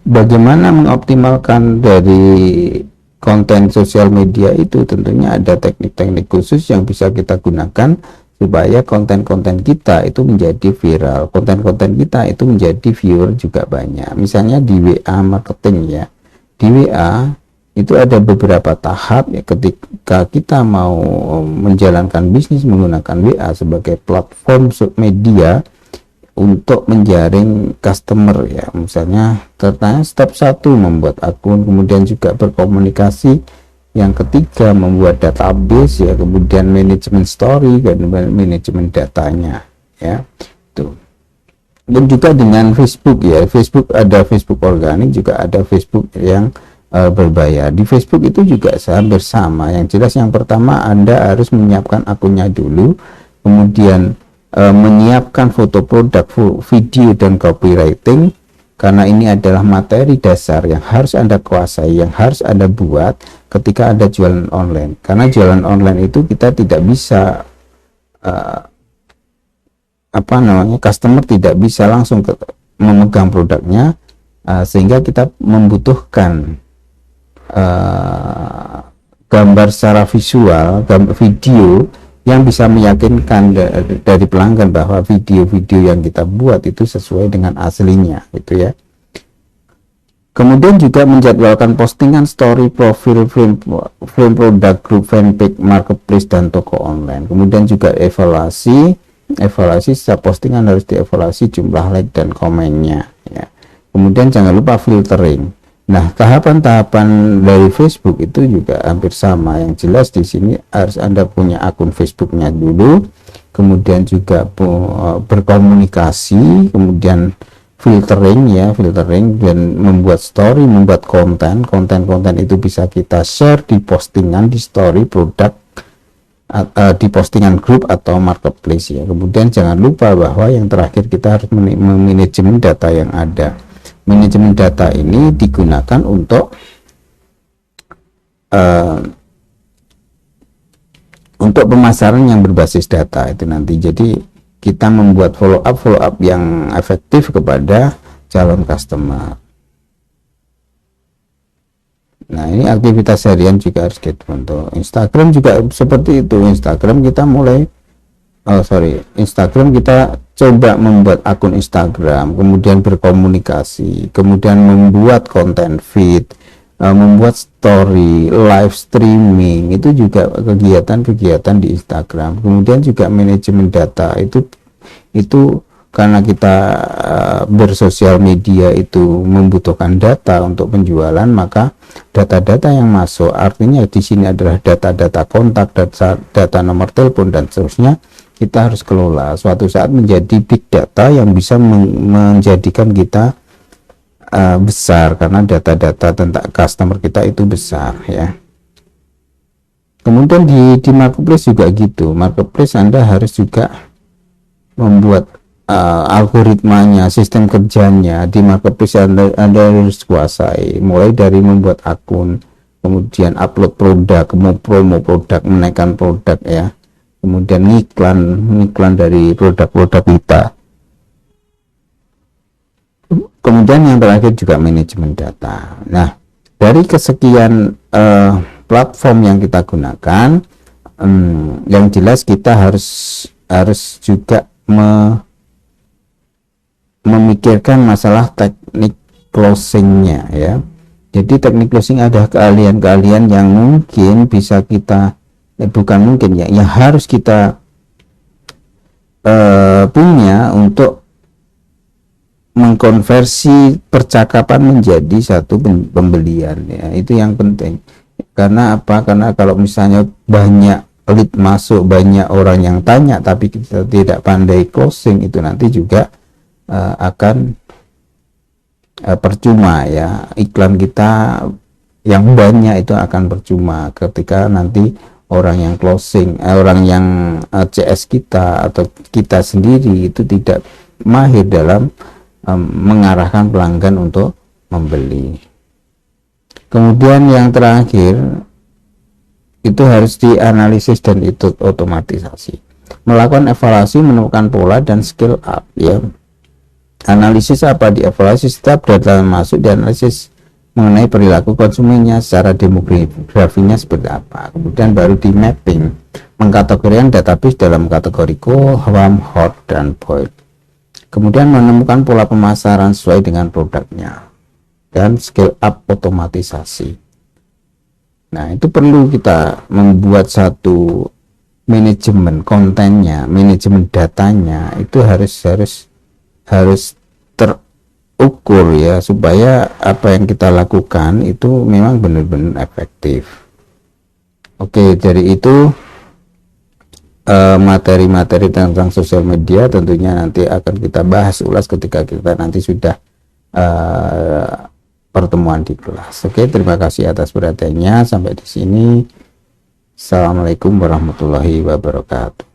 bagaimana mengoptimalkan dari konten sosial media itu? Tentunya ada teknik-teknik khusus yang bisa kita gunakan supaya konten-konten kita itu menjadi viral, konten-konten kita itu menjadi viewer juga banyak. Misalnya di WA marketing ya, di WA itu ada beberapa tahap ya, ketika kita mau menjalankan bisnis menggunakan WA sebagai platform media untuk menjaring customer ya. Misalnya tertanya step 1 membuat akun, kemudian juga berkomunikasi, yang ketiga membuat database ya, kemudian manajemen story dan manajemen datanya ya. Tuh. Dan juga dengan Facebook ya, Facebook ada Facebook organik, juga ada Facebook yang berbayar. Di Facebook itu juga hampir sama. Yang jelas yang pertama Anda harus menyiapkan akunnya dulu, kemudian menyiapkan foto produk, video dan copywriting, karena ini adalah materi dasar yang harus Anda kuasai, yang harus Anda buat ketika Anda jualan online. Karena jualan online itu kita tidak bisa customer tidak bisa langsung memegang produknya, sehingga kita membutuhkan gambar secara visual, gambar video yang bisa meyakinkan dari pelanggan bahwa video-video yang kita buat itu sesuai dengan aslinya gitu ya. Kemudian juga menjadwalkan postingan story, profil, film produk, grup, fanpage, marketplace dan toko online. Kemudian juga evaluasi setiap postingan harus dievaluasi jumlah like dan komennya ya. Kemudian jangan lupa filtering. Nah, tahapan-tahapan dari Facebook itu juga hampir sama. Yang jelas di sini harus Anda punya akun Facebooknya dulu, kemudian juga berkomunikasi, kemudian filtering dan membuat story, membuat konten itu bisa kita share di postingan, di story produk, di postingan grup atau marketplace ya. Kemudian jangan lupa bahwa yang terakhir kita harus memanajemen data yang ada. Manajemen data ini digunakan untuk pemasaran yang berbasis data itu nanti. Jadi kita membuat follow up yang efektif kepada calon customer. Nah, ini aktivitas harian juga harus kita untuk Instagram juga seperti itu. Instagram kita coba membuat akun Instagram, kemudian berkomunikasi, kemudian membuat konten feed, membuat story, live streaming, itu juga kegiatan-kegiatan di Instagram. Kemudian juga manajemen data itu karena kita bersosial media itu membutuhkan data untuk penjualan, maka data-data yang masuk, artinya di sini adalah data-data kontak, data nomor telepon dan seterusnya, kita harus kelola suatu saat menjadi big data yang bisa menjadikan kita besar, karena data-data tentang customer kita itu besar ya. Kemudian di marketplace juga gitu. Marketplace Anda harus juga membuat algoritmanya, sistem kerjanya di marketplace Anda harus kuasai, mulai dari membuat akun, kemudian upload produk, promo produk, menaikkan produk ya, kemudian iklan dari produk-produk kita. Kemudian yang terakhir juga manajemen data. Nah, dari kesekian platform yang kita gunakan, yang jelas kita harus juga memikirkan masalah teknik closingnya ya. Jadi teknik closing ada keahlian-keahlian yang mungkin bisa kita yang harus kita punya untuk mengkonversi percakapan menjadi satu pembelian ya. Itu yang penting. Karena apa? Karena kalau misalnya banyak lead masuk, banyak orang yang tanya tapi kita tidak pandai closing, itu nanti juga akan percuma ya. Iklan kita yang banyak itu akan percuma ketika nanti orang yang closing, orang yang CS kita atau kita sendiri itu tidak mahir dalam mengarahkan pelanggan untuk membeli. Kemudian yang terakhir itu harus dianalisis dan itu otomatisasi. Melakukan evaluasi, menemukan pola dan skill up ya. Analisis apa? Dievaluasi setiap data masuk, dianalisis mengenai perilaku konsumennya secara demografinya seperti apa. Kemudian baru di mapping, mengkategorikan database dalam kategori cold, warm, hot, dan boiled. Kemudian menemukan pola pemasaran sesuai dengan produknya dan scale up otomatisasi. Nah, itu perlu kita membuat satu manajemen kontennya, manajemen datanya itu harus terukur ya, supaya apa yang kita lakukan itu memang benar-benar efektif. Oke, dari itu materi-materi tentang sosial media tentunya nanti akan kita bahas ulas ketika kita nanti sudah pertemuan di kelas. Oke, terima kasih atas perhatiannya. Sampai di sini. Assalamualaikum warahmatullahi wabarakatuh.